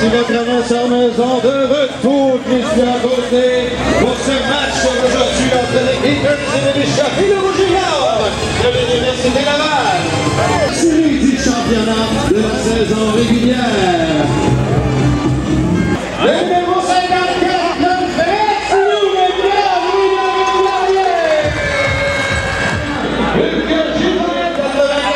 Voici votre annonceur maison de retour, Christian Gauthier, pour ce match aujourd'hui entre les Eagles et les Bishops et le Rouge et Or de l'Université Laval. Série du championnat de la saison régulière. Le numéro 54, le Félix Lou, le grand Louis Laurier. Le Gilbert 94.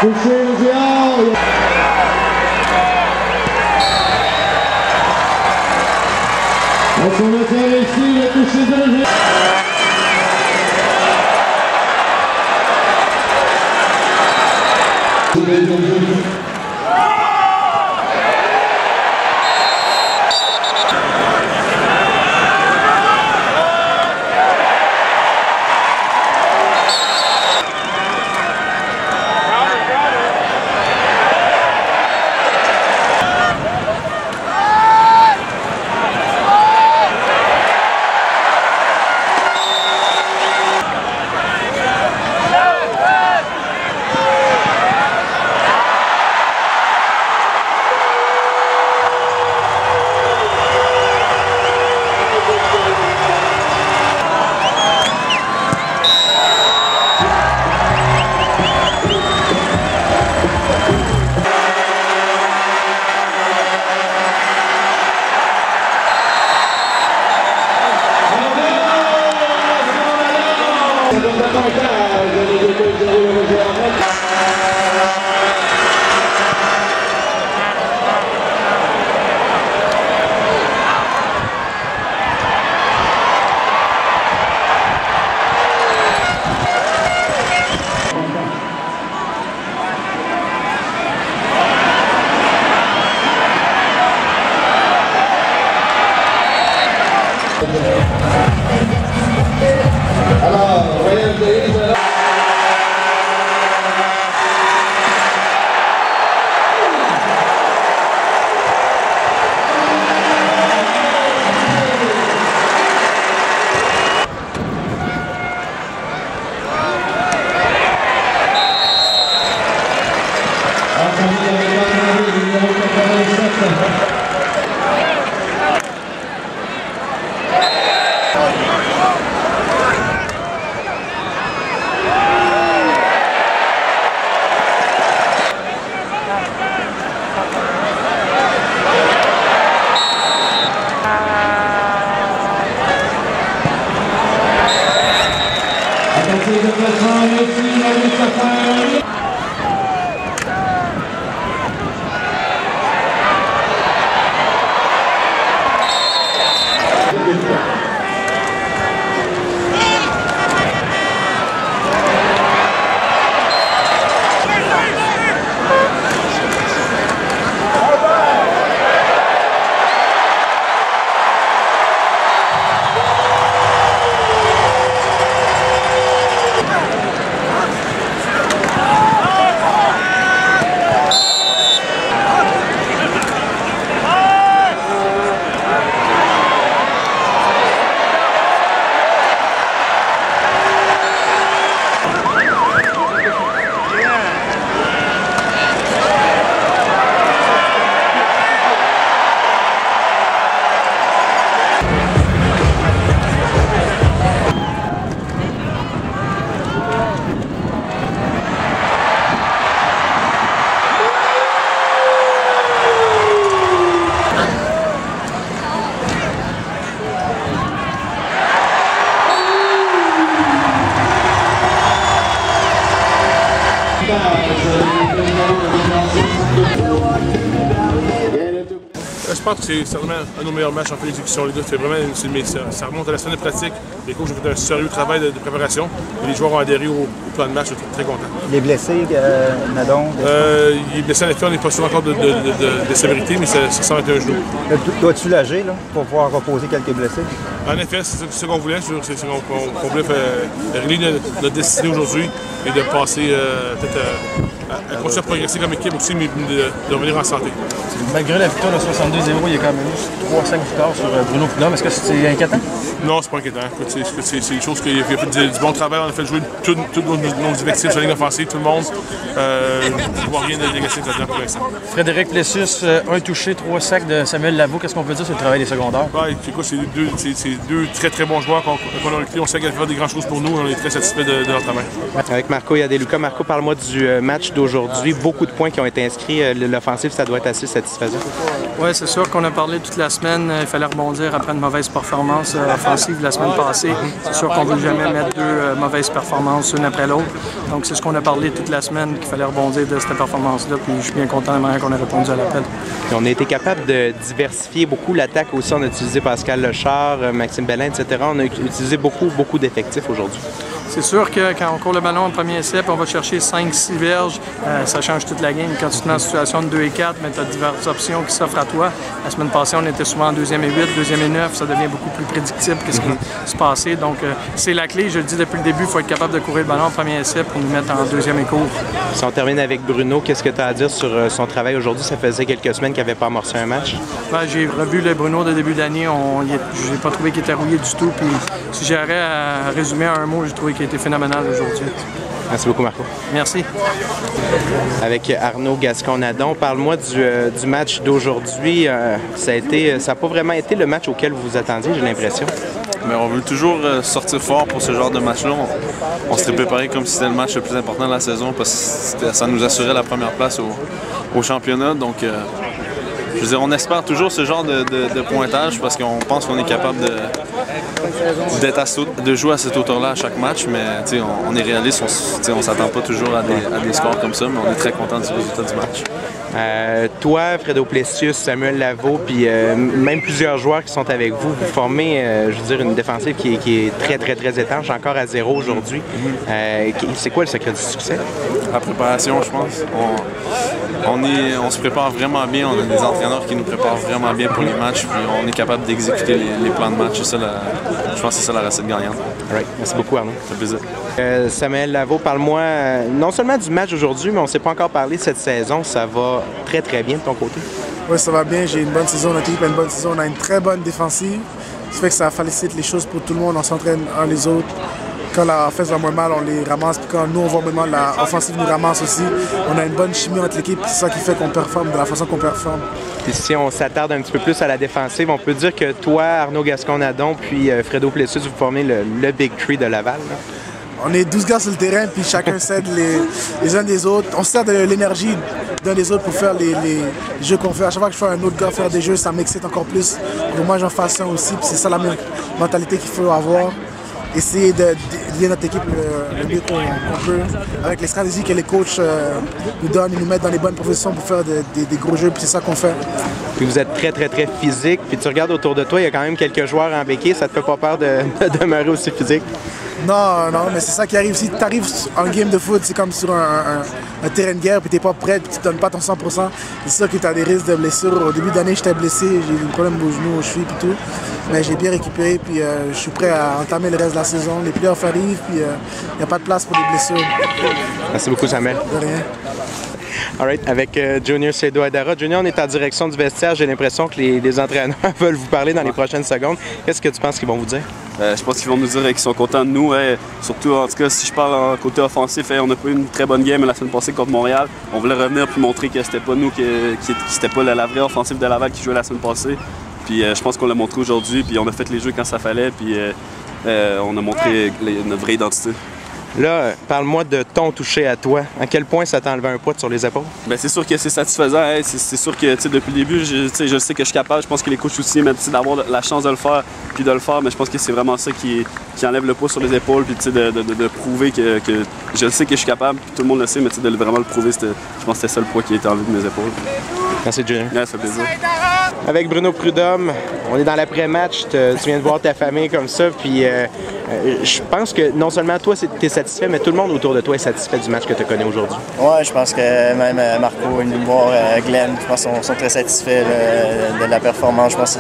Touché le géant. Est-ce qu'on a fait réussir le toucher de le géant? Je pense que c'est certainement un de nos meilleurs matchs en fait d'exécution. Les deux, ça remonte à la semaine de pratique. Les coachs ont fait un sérieux travail de préparation. Et les joueurs ont adhéré au plan de match. Je suis très content. Il est blessé, Nadon? Il est blessé en effet. On n'est pas sûr encore de sévérité, mais ça semble être un genou. Dois-tu l'âger pour pouvoir reposer quelques blessés? En effet, c'est ce qu'on voulait. C'est ce qu'on voulait régler notre destinée aujourd'hui et de passer peut-être à continuer à progresser comme équipe aussi, mais de revenir en santé. Malgré la victoire de 62-0, il y a quand même eu 3-5 victoires sur Bruno Prudhomme. Est-ce que c'est inquiétant? Non, c'est pas inquiétant. C'est une chose qu'il a fait du bon travail. On a fait jouer tous nos effectifs sur la ligne offensive, tout le monde. Je ne vois rien de négatif là-dedans pour l'instant. Frédéric Plessus, un touché, 3 sacs de Samuel Lavaux. Qu'est-ce qu'on peut dire sur le travail des secondaires? Ouais, c'est deux très très bons joueurs qu'on a recrutés. On sait qu'ils vont faire des grandes choses pour nous. On est très satisfaits de leur travail. Avec Marco Yadeluca. Marco, parle-moi du match d'aujourd'hui. Beaucoup de points qui ont été inscrits. L'offensive, ça doit être assez satisfaisant. Oui, c'est sûr qu'on a parlé toute la semaine. Il fallait rebondir après une mauvaise performance offensive la semaine passée. C'est sûr qu'on ne veut jamais mettre deux mauvaises performances une après l'autre. Donc, c'est ce qu'on a parlé toute la semaine, qu'il fallait rebondir de cette performance-là. Puis, je suis bien content de la manière qu'on a répondu à l'appel. On a été capable de diversifier beaucoup l'attaque aussi. On a utilisé Pascal Lechard, Maxime Bellin, etc. On a utilisé beaucoup d'effectifs aujourd'hui. C'est sûr que quand on court le ballon en premier essai, puis on va chercher 5-6 verges, ça change toute la game. Quand tu te mets en situation de 2 et 4, tu as diverses options qui s'offrent à toi. La semaine passée, on était souvent en 2e et 8, 2e et 9. Ça devient beaucoup plus prédictible que ce qui se passait. Donc, c'est la clé. Je le dis depuis le début, il faut être capable de courir le ballon en premier essai pour nous mettre en 2e et court. Si on termine avec Bruno, qu'est-ce que tu as à dire sur son travail aujourd'hui? Ça faisait quelques semaines qu'il n'avait pas amorcé un match. Ben, j'ai revu le Bruno de début d'année. Je n'ai pas trouvé qu'il était rouillé du tout. Puis, si j'aurais à résumer en un mot, j'ai trouvé qu'il était phénoménal aujourd'hui. Merci beaucoup, Marco. Merci. Avec Arnaud Gascon-Nadon, parle-moi du match d'aujourd'hui. Ça n'a pas vraiment été le match auquel vous vous attendiez, j'ai l'impression. Mais on veut toujours sortir fort pour ce genre de match-là. On s'était préparé comme si c'était le match le plus important de la saison parce que ça nous assurait la première place au championnat. Donc, je veux dire, on espère toujours ce genre de pointage parce qu'on pense qu'on est capable de jouer à cette hauteur-là à chaque match, mais on est réaliste, on ne s'attend pas toujours à des scores comme ça, mais on est très content du résultat du match. Toi, Fredo Plessus, Samuel Lavaux, puis même plusieurs joueurs qui sont avec vous, vous formez, je veux dire, une défensive qui est très étanche, encore à 0 aujourd'hui. C'est quoi le secret du succès? La préparation, je pense. On se prépare vraiment bien, on a des entraîneurs qui nous préparent vraiment bien pour les matchs, puis on est capable d'exécuter les plans de match. Je pense que c'est ça la recette gagnante. Right. Merci beaucoup, Arnaud. Ça fait plaisir. Samuel Lavaux, parle-moi non seulement du match d'aujourd'hui, mais on ne s'est pas encore parlé de cette saison. Ça va très bien de ton côté? Oui, ça va bien. J'ai une bonne saison. Notre équipe a une bonne saison. On a une très bonne défensive. Ça fait que ça facilite les choses pour tout le monde. On s'entraîne un les autres. Quand la offense va moins mal, on les ramasse. Puis quand nous, on va moins mal, l'offensive nous ramasse aussi. On a une bonne chimie entre l'équipe. C'est ça qui fait qu'on performe de la façon qu'on performe. Puis si on s'attarde un petit peu plus à la défensive, on peut dire que toi, Arnaud Gascon-Nadon, puis Fredo Plessus, vous formez le Big Tree de Laval. Là. On est 12 gars sur le terrain, puis chacun s'aide les uns des autres. On se sert de l'énergie d'un des autres pour faire les jeux qu'on fait. À chaque fois que je fais un autre gars faire des jeux, ça m'excite encore plus. Donc moi, j'en fasse un aussi, puis c'est ça la même mentalité qu'il faut avoir. Essayer de lier notre équipe le mieux qu'on peut, avec les stratégies que les coachs nous donnent, ils nous mettent dans les bonnes positions pour faire des gros jeux, puis c'est ça qu'on fait. Puis vous êtes très physique, puis tu regardes autour de toi, il y a quand même quelques joueurs en béquille, ça te fait pas peur de demeurer aussi physique? Non, mais c'est ça qui arrive. Si tu arrives en game de foot, c'est comme sur un terrain de guerre, puis t'es pas prêt, puis tu donnes pas ton 100%. C'est sûr que tu as des risques de blessures. Au début d'année, j'étais blessé, j'ai eu des problèmes au genou, aux chevilles, puis tout. Mais j'ai bien récupéré, puis je suis prêt à entamer le reste de la saison. Les playoffs arrivent, puis il n'y a pas de place pour les blessures. Merci beaucoup, Samuel. De rien. All right. Avec Junior Seydoux-Adara. Junior, on est en direction du vestiaire. J'ai l'impression que les entraîneurs veulent vous parler dans les prochaines secondes. Qu'est-ce que tu penses qu'ils vont vous dire? Je pense qu'ils vont nous dire qu'ils sont contents de nous. Surtout, en tout cas, si je parle en côté offensif, on n'a pas eu une très bonne game la semaine passée contre Montréal. On voulait revenir puis montrer que c'était pas nous, c'était pas la vraie offensive de Laval qui jouait la semaine passée. Puis je pense qu'on l'a montré aujourd'hui, puis on a fait les jeux quand ça fallait, puis on a montré notre vraie identité. Là, parle-moi de ton toucher à toi. À quel point ça t'a enlevé un poids sur les épaules? Bien, c'est sûr que c'est satisfaisant. Hein. C'est sûr que depuis le début, je sais que je suis capable. Je pense que les coachs aussi m'aident d'avoir la chance de le faire puis de le faire. Mais je pense que c'est vraiment ça qui enlève le poids sur les épaules puis de prouver que je sais que je suis capable. Puis tout le monde le sait, mais de vraiment le prouver, je pense que c'était ça le poids qui a été enlevé de mes épaules. Merci, Julien. Ouais, ça fait plaisir. Avec Bruno Prudhomme, on est dans l'après-match. Tu viens de voir ta famille comme ça. Puis je pense que non seulement toi, tu es satisfait, mais tout le monde autour de toi est satisfait du match que tu connais aujourd'hui. Oui, je pense que même Marco, il voir Glenn, je pense qu'ils sont très satisfaits de la performance. Je pense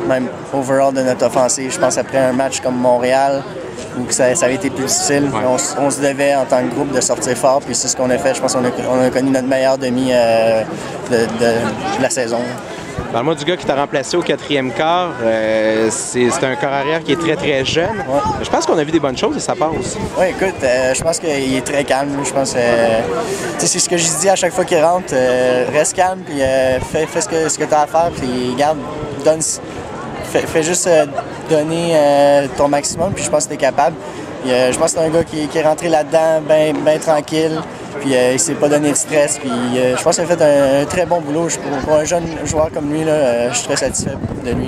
même overall de notre offensive, je pense après un match comme Montréal, où ça avait été plus difficile, on se devait en tant que groupe de sortir fort, puis c'est ce qu'on a fait. Je pense qu'on a connu notre meilleur demi de la saison. Parle-moi du gars qui t'a remplacé au 4e quart. C'est un corps arrière qui est très, très jeune. Ouais. Je pense qu'on a vu des bonnes choses et ça passe. Oui, écoute, je pense qu'il est très calme. Je pense c'est ce que je dis à chaque fois qu'il rentre. Reste calme, puis fais ce que tu as à faire, puis garde, fais juste donner ton maximum, puis je pense que tu es capable. Puis, je pense que c'est un gars qui est rentré là-dedans bien tranquille. Puis il s'est pas donné de stress. Puis je pense qu'il a fait un très bon boulot. Pour un jeune joueur comme lui, là, je suis très satisfait de lui.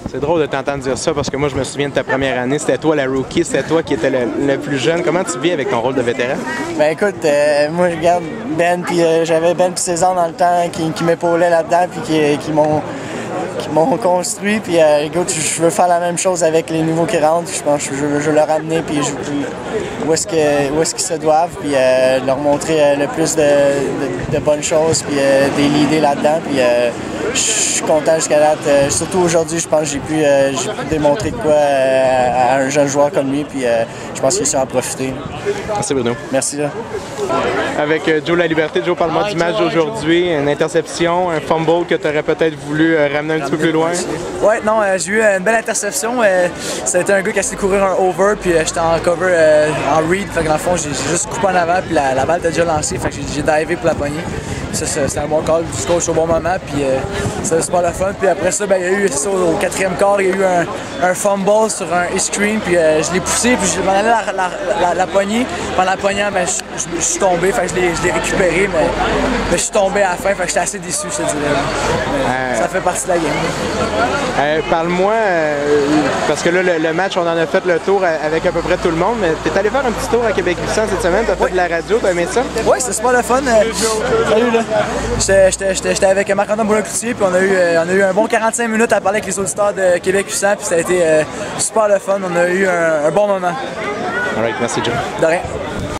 C'est drôle de t'entendre dire ça parce que moi, je me souviens de ta première année. C'était toi la rookie, c'était toi qui étais le plus jeune. Comment tu vis avec ton rôle de vétéran? Ben écoute, moi je regarde Ben, puis j'avais Ben puis César dans le temps qui m'épaulaient là-dedans, puis qui m'ont construit, puis écoute, je veux faire la même chose avec les nouveaux qui rentrent. Je pense que je veux leur amener, puis où est-ce qu'ils se doivent, puis leur montrer le plus de bonnes choses, puis des l'idée là-dedans. Puis je suis content jusqu'à date. Surtout aujourd'hui, je pense que j'ai pu démontrer de quoi à un jeune joueur comme lui, puis je pense qu'il sait en profiter. Merci Bruno. Merci. Là. Avec Joe Laliberté, Joe, parle-moi du match d'aujourd'hui. Une interception, un fumble que tu aurais peut-être voulu ramener un petit peu plus loin. Ouais, non, j'ai eu une belle interception. Ça a été un gars qui a essayé de courir un over, puis j'étais en cover en read. Fait que dans le fond, j'ai juste coupé en avant, puis la balle était déjà lancée. Fait que j'ai divé pour la poignée. Ça, c'était un bon call du coach au bon moment, puis c'était super le fun. Puis après ça, il y a eu au 4e quart, il y a eu un fumble sur un screen, puis je l'ai poussé, puis je m'en allais la poignée. Pendant la poignée, je suis tombé, fait que je l'ai récupéré, mais je suis tombé à la fin, fait que j'étais assez déçu, je te dirais. Ça fait partie de la game. Parle-moi, parce que là, le match, on en a fait le tour avec à peu près tout le monde, mais t'es allé faire un petit tour à Québec-Puissant cette semaine, t'as fait de la radio, t'as aimé ça? Oui, c'était super le fun. Salut là. J'étais avec Marc-Antoine Boulin-Cloutier, puis on a eu un bon 45 minutes à parler avec les auditeurs de Québec-Puissant, puis ça a été super le fun, on a eu un bon moment. All right, merci Joe. De rien.